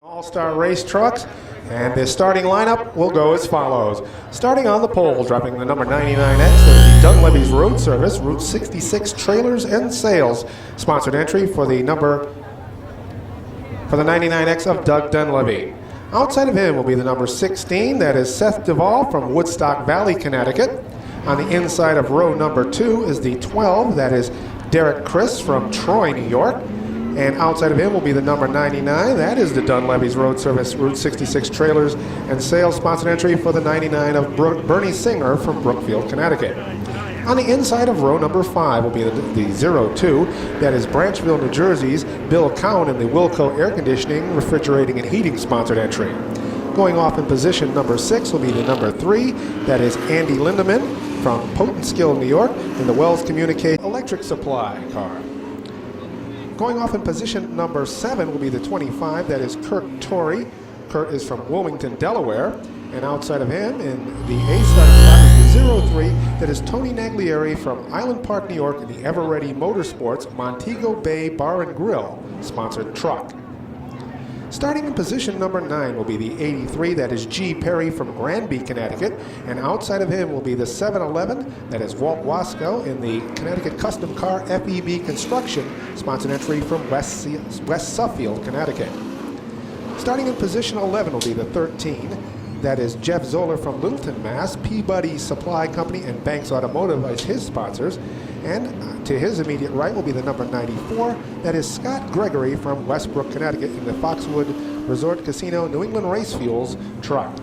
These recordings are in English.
All-Star Race Trucks, and the starting lineup will go as follows. Starting on the pole, dropping the number 99X of the Dunleavy's Road Service, Route 66 Trailers and Sales. Sponsored entry for the 99X of Doug Dunleavy. Outside of him will be the number 16, that is Seth Duvall from Woodstock Valley, Connecticut. On the inside of row number 2 is the 12, that is Derek Chris from Troy, New York. And outside of him will be the number 99. That is the Dunleavy's Road Service, Route 66 Trailers and Sales. Sponsored entry for the 99 of Bernie Singer from Brookfield, Connecticut. On the inside of row number 5 will be the 02. That is Branchville, New Jersey's Bill Cowan in the Wilco Air Conditioning, Refrigerating, and Heating sponsored entry. Going off in position number 6 will be the number 3. That is Andy Lindeman from Potenskill, New York, in the Wells Communicate Electric Supply car. Going off in position number 7 will be the 25, that is Kurt Torrey. Kurt is from Wilmington, Delaware. And outside of him, in the A starting spot, is the 03, that is Tony Naglieri from Island Park, New York, in the Everready Motorsports Montego Bay Bar and Grill sponsored truck. Starting in position number 9 will be the 83, that is G. Perry from Granby, Connecticut. And outside of him will be the 711, that is Walt Wasco in the Connecticut Custom Car FEB Construction, sponsored entry from West Suffield, Connecticut. Starting in position 11 will be the 13, that is Jeff Zoller from Littleton, Mass. Peabody Supply Company and Banks Automotive as his sponsors. And to his immediate right will be the number 94, that is Scott Gregory from Westbrook, Connecticut, in the Foxwood Resort Casino New England Race Fuels truck.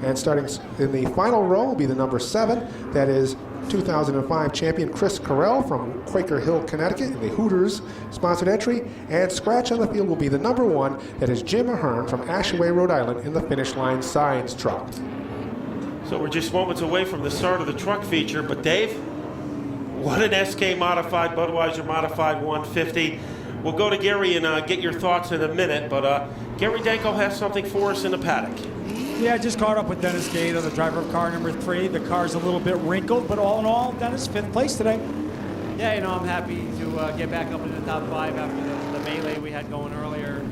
And starting in the final row will be the number 7, that is 2005 champion Chris Carell from Quaker Hill, Connecticut, in the Hooters sponsored entry. And scratch on the field will be the number 1, that is Jim Ahern from Ashaway, Rhode Island, in the Finish Line Signs truck. So we're just moments away from the start of the truck feature, but Dave, what an SK Modified, Budweiser Modified 150. We'll go to Gary and get your thoughts in a minute, but Gary Danko has something for us in the paddock. Yeah, I just caught up with Dennis Gator, the driver of car number 3. The car's a little bit wrinkled, but all in all, Dennis, 5th place today. Yeah, I'm happy to get back up into the top 5 after the melee we had going earlier.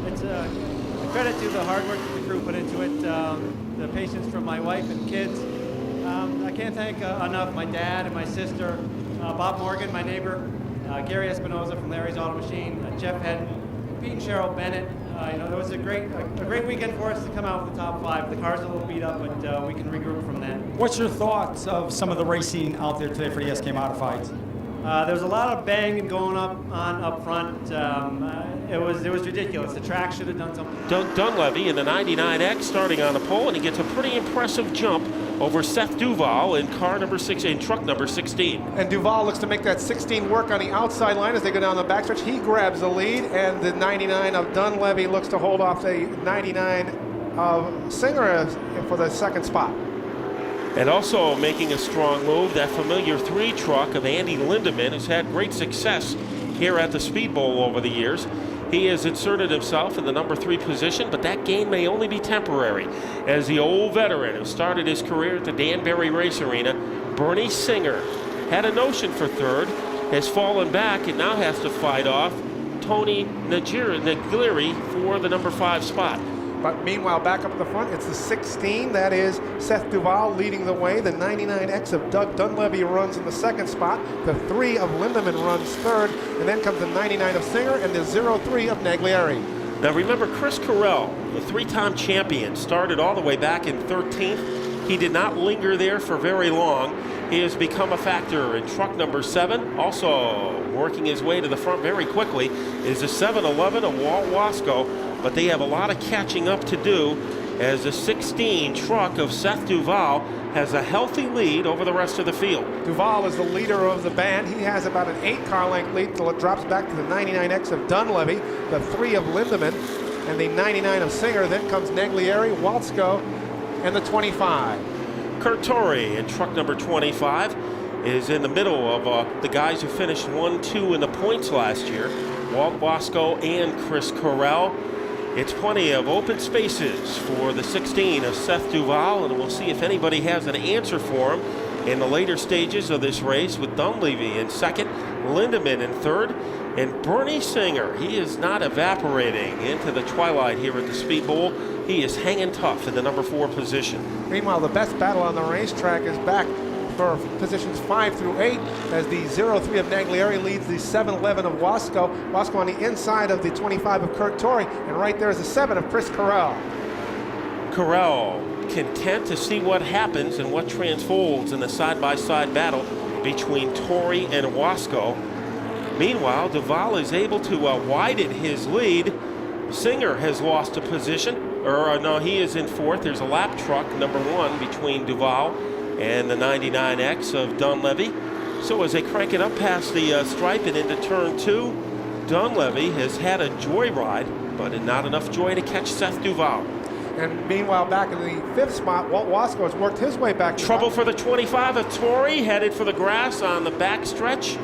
It's a credit to the hard work that the crew put into it, the patience from my wife and kids. I can't thank enough my dad and my sister, Bob Morgan, my neighbor, Gary Espinoza from Larry's Auto Machine, Jeff Hedden, Pete and Cheryl Bennett. It was a great weekend for us to come out with the top 5. The car's a little beat up, but we can regroup from that. What's your thoughts of some of the racing out there today for the SK Modifieds? There's a lot of banging going on up front. It was ridiculous. The track should have done something. Doug Dunleavy in the 99X starting on the pole, and he gets a pretty impressive jump over Seth Duvall in car number 6 in truck number 16. And Duvall looks to make that 16 work on the outside line as they go down the backstretch. He grabs the lead, and the 99 of Dunleavy looks to hold off the 99 of Singer for the second spot. And also making a strong move, that familiar 3 truck of Andy Lindeman, who's had great success here at the Speedbowl over the years. He has inserted himself in the number 3 position, but that gain may only be temporary, as the old veteran who started his career at the Danbury Race Arena, Bernie Singer, had a notion for 3rd, has fallen back, and now has to fight off Tony Naglieri for the number 5 spot. But meanwhile, back up at the front, it's the 16, that is Seth Duvall leading the way. The 99X of Doug Dunleavy runs in the 2nd spot. The 3 of Lindeman runs 3rd. And then comes the 99 of Singer and the 03 of Naglieri. Now remember, Chris Carell, the 3-time champion, started all the way back in 13th. He did not linger there for very long. He has become a factor in truck number 7. Also working his way to the front very quickly is the 711 of Walt Wasco. But they have a lot of catching up to do, as the 16 truck of Seth Duvall has a healthy lead over the rest of the field. Duvall is the leader of the band. He has about an 8-car length lead till it drops back to the 99X of Dunleavy, the 3 of Lindeman, and the 99 of Singer. Then comes Naglieri, Waltzko, and the 25. Kurt Torrey in truck number 25 is in the middle of the guys who finished 1-2 in the points last year, Walt Wasco and Chris Carell. It's plenty of open spaces for the 16 of Seth Duvall, and we'll see if anybody has an answer for him in the later stages of this race, with Dunleavy in 2nd Lindemann in third. And Bernie Singer, he is not evaporating into the twilight here at the Speedbowl. He is hanging tough in the number 4 position. Meanwhile, the best battle on the racetrack is back for positions 5 through 8 as the 03 of Naglieri leads the 7-11 of Wasco. Wasco on the inside of the 25 of Kurt Torrey, and right there is the 7 of Chris Carell. Carell content to see what happens and what transfolds in the side-by-side battle between Torrey and Wasco. Meanwhile, Duvall is able to widen his lead. Singer has lost a position, or no, he is in 4th. There's a lap truck, number 1, between Duvall and the 99X of Dunleavy. So as they crank it up past the stripe and into turn 2, Dunleavy has had a joyride, but not enough joy to catch Seth Duvall. And meanwhile, back in the 5th spot, Walt Wasco has worked his way back. Trouble for the 25 of Torrey, headed for the grass on the back stretch.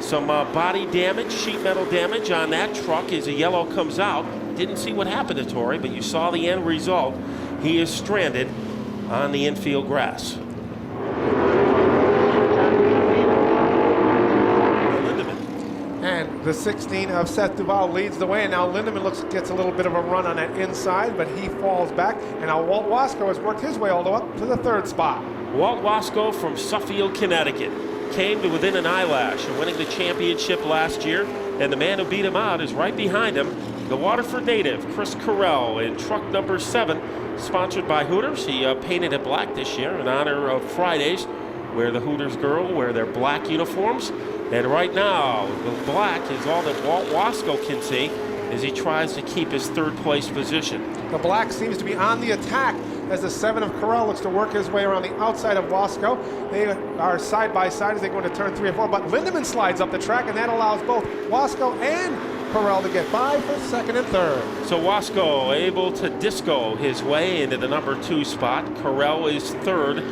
Some body damage, sheet metal damage on that truck as the yellow comes out. Didn't see what happened to Torrey, but you saw the end result. He is stranded on the infield grass. And the 16 of Seth Duvall leads the way, and now Lindemann gets a little bit of a run on that inside, but he falls back, and now Walt Wasco has worked his way all the way up to the 3rd spot. Walt Wasco from Suffield, Connecticut, came to within an eyelash of winning the championship last year, and the man who beat him out is right behind him, the Waterford native, Chris Carell, in truck number 7, sponsored by Hooters. He painted it black this year in honor of Fridays, where the Hooters girl wear their black uniforms. And right now, the black is all that Walt Wasco can see as he tries to keep his 3rd place position. The black seems to be on the attack as the 7 of Carell looks to work his way around the outside of Wasco. They are side by side as they go into turn 3 and 4, but Lindemann slides up the track, and that allows both Wasco and Carell to get by for 2nd and 3rd. So Wasco able to disco his way into the number 2 spot. Carell is 3rd.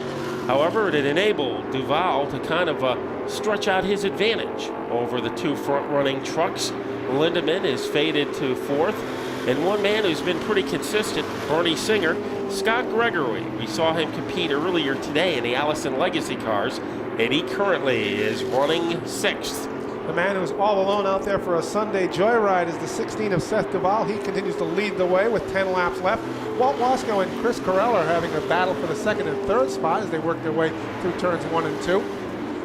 However, it enabled Duvall to kind of stretch out his advantage over the 2 front-running trucks. Lindemann is faded to 4th. And one man who's been pretty consistent, Bernie Singer, Scott Gregory. We saw him compete earlier today in the Allison Legacy cars, and he currently is running 6th. The man who's all alone out there for a Sunday joyride is the 16 of Seth Duvall. He continues to lead the way with 10 laps left. Walt Wasco and Chris Carell are having a battle for the 2nd and 3rd spot as they work their way through turns 1 and 2.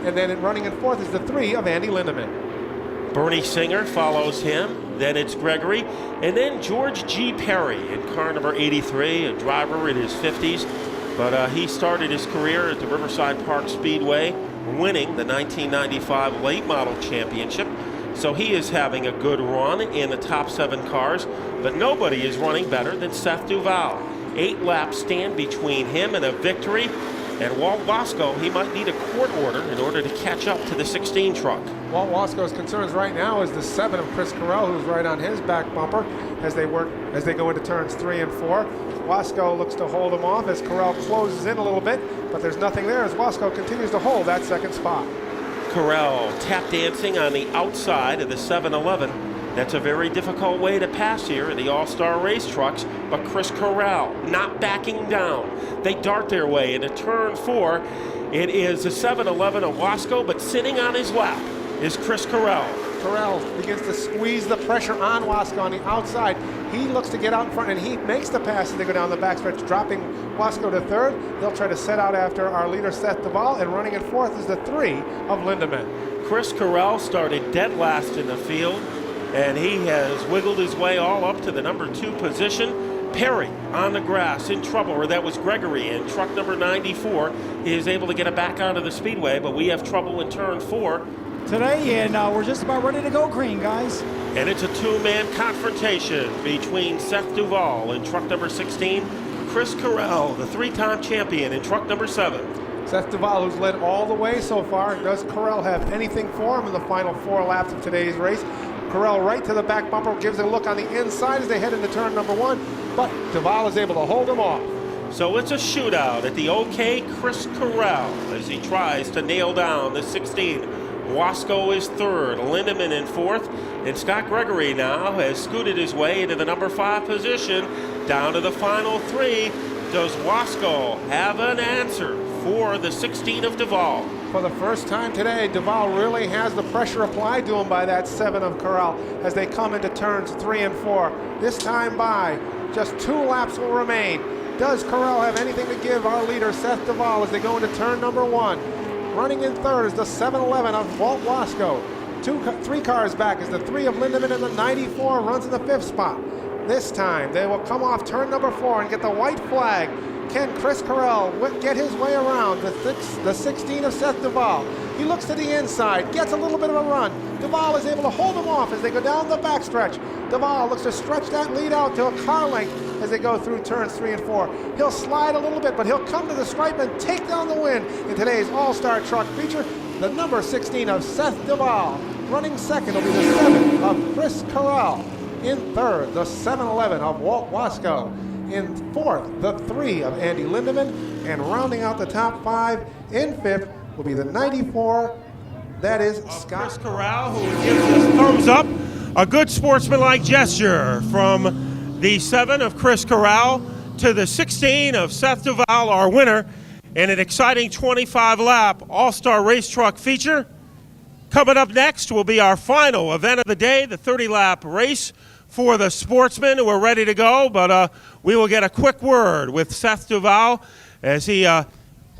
And then running in 4th is the 3 of Andy Lindemann. Bernie Singer follows him, then it's Gregory, and then George G. Perry in car number 83, a driver in his 50s, but he started his career at the Riverside Park Speedway, winning the 1995 Late Model Championship. So he is having a good run in the top 7 cars, but nobody is running better than Seth Duvall. 8 laps stand between him and a victory. And Walt Wasco, he might need a court order in order to catch up to the 16 truck. Walt Wasco's concerns right now is the 7 of Chris Carell, who's right on his back bumper as they go into turns 3 and 4. Wasco looks to hold him off as Carell closes in a little bit, but there's nothing there as Wasco continues to hold that 2nd spot. Carell tap dancing on the outside of the 7-11. That's a very difficult way to pass here in the All-Star race trucks, but Chris Carell not backing down. They dart their way into turn 4. It is the 7-11 of Wasco, but sitting on his lap is Chris Carell. Carell begins to squeeze the pressure on Wasco on the outside. He looks to get out in front, and he makes the pass as they go down the backstretch, dropping Wasco to 3rd. They'll try to set out after our leader, Seth Duvall, and running in 4th is the 3 of Lindemann. Chris Carell started dead last in the field, and he has wiggled his way all up to the number 2 position. Perry on the grass in trouble, or that was Gregory in truck number 94. He is able to get it back onto the speedway, but we have trouble in turn 4. Today, and we're just about ready to go green, guys. And it's a 2-man confrontation between Seth Duvall in truck number 16, Chris Carell, the 3-time champion in truck number 7. Seth Duvall, who's led all the way so far. Does Carell have anything for him in the final 4 laps of today's race? Carell right to the back bumper, gives a look on the inside as they head into turn number 1, but Duvall is able to hold him off. So it's a shootout at the OK Chris Carell as he tries to nail down the 16. Wasco is 3rd, Lindemann in 4th, and Scott Gregory now has scooted his way into the number 5 position, down to the final 3. Does Wasco have an answer for the 16 of Duvall? For the first time today, Duvall really has the pressure applied to him by that 7 of Corral as they come into turns 3 and 4. This time by, just 2 laps will remain. Does Corral have anything to give our leader, Seth Duvall, as they go into turn number 1? Running in third is the 7-11 of Walt Wasco. 3 cars back is the 3 of Lindemann, and the 94 runs in the 5th spot. This time, they will come off turn number 4 and get the white flag. Can Chris Corral get his way around the 16 of Seth Duvall? He looks to the inside, gets a little bit of a run. Duvall is able to hold him off as they go down the backstretch. Duvall looks to stretch that lead out to a car length as they go through turns 3 and 4. He'll slide a little bit, but he'll come to the stripe and take down the win in today's All-Star Truck feature. The number 16 of Seth Duvall. Running second will be the 7 of Chris Corral. In third, the 7-11 of Walt Wasco. In fourth, the 3 of Andy Lindemann. And rounding out the top 5 in 5th will be the 94. That is Scott Chris Corral, who gives us thumbs up. A good sportsmanlike gesture from the 7 of Chris Corral to the 16 of Seth Duvall, our winner, in an exciting 25-lap All-Star Race Truck feature. Coming up next will be our final event of the day, the 30-lap race for the sportsmen who are ready to go, but we will get a quick word with Seth Duvall as he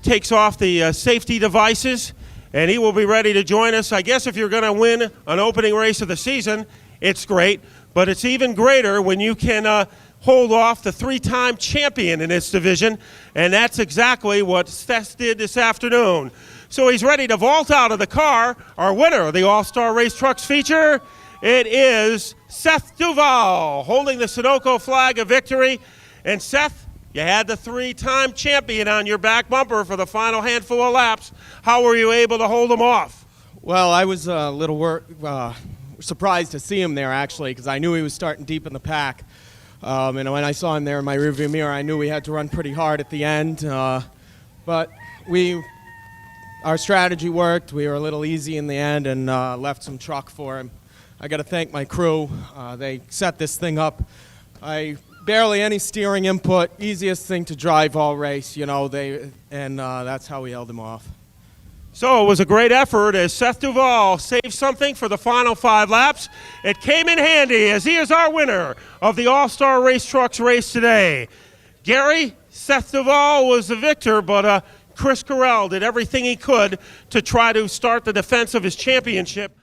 takes off the safety devices, and he will be ready to join us. I guess if you're going to win an opening race of the season, it's great, but it's even greater when you can hold off the 3-time champion in this division, and that's exactly what Seth did this afternoon. So he's ready to vault out of the car. Our winner of the All-Star Race Trucks feature, it is Seth Duvall, holding the Sunoco flag of victory. And Seth, you had the 3-time champion on your back bumper for the final handful of laps. How were you able to hold him off? Well, I was a little surprised to see him there, actually, because I knew he was starting deep in the pack. And when I saw him there in my rearview mirror, I knew we had to run pretty hard at the end. But our strategy worked. We were a little easy in the end and left some truck for him. I got to thank my crew. They set this thing up. Barely any steering input. Easiest thing to drive all race, you know. That's how we held him off. So it was a great effort as Seth Duvall saved something for the final 5 laps. It came in handy as he is our winner of the All-Star Race Trucks race today. Gary, Seth Duvall was the victor, but Chris Corral did everything he could to try to start the defense of his championship.